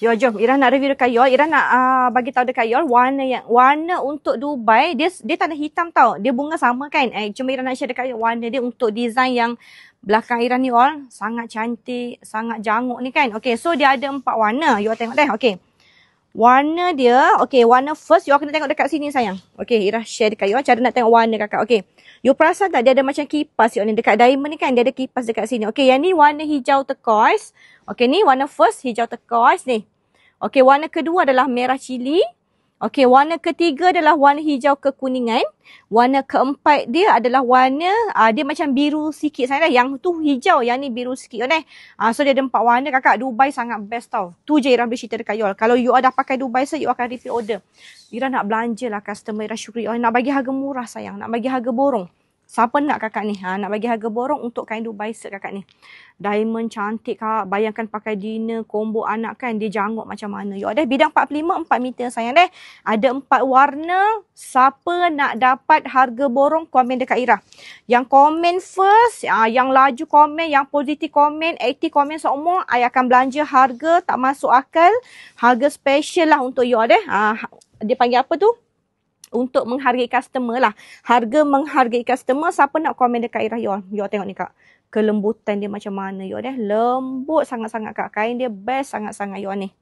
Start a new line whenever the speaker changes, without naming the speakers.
Yo, jom. Ira nak review dekat Yol. Ira nak bagi tahu dekat Yol warna untuk Dubai dia tanah hitam tau. Dia bunga sama kan. Cuma Ira nak share dekat Yol warna dia untuk design yang belakang Ira ni Yol. Sangat cantik, sangat janguk ni kan. Okay, so dia ada 4 warna. Yol tengok deh. Okay. Warna dia, okay, warna first, you kena tengok dekat sini sayang. Okay, Ira share dekat you cara nak tengok warna kakak. Okay, you perasan tak dia ada macam kipas you ni dekat diamond ni kan, dia ada kipas dekat sini. Okay, yang ni warna hijau turquoise. Okay, ni warna first hijau turquoise ni. Okay, warna kedua adalah merah cili. Okay, warna ketiga adalah warna hijau kekuningan. Warna keempat dia adalah warna, dia macam biru sikit saya dah. Yang tu hijau, yang ni biru sikit. So dia ada 4 warna kakak. Dubai sangat best tau. Tu je Ira boleh cerita dekat you all. Kalau you all dah pakai Dubai you akan repeat order. Ira nak belanja lah customer Ira syukuri. Nak bagi harga murah sayang. Nak bagi harga borong. Siapa nak kakak ni? Nak bagi harga borong untuk kain Dubai set kakak ni. Diamond cantik kak. Bayangkan pakai dinner, combo anak kan. Dia janggut macam mana. You ada bidang 45, 4 meter sayang deh. Ada 4 warna. Siapa nak dapat harga borong, komen dekat Ira. Yang komen first, yang laju komen, yang positif komen, aktif komen semua, I akan belanja harga tak masuk akal. Harga special lah untuk you deh. Dia panggil apa tu? Untuk menghargai customer lah. Harga menghargai customer. Siapa nak komen dekat Ira you all? You all tengok ni kak. Kelembutan dia macam mana you all deh. Lembut sangat-sangat kak. Kain dia best sangat-sangat you all ni.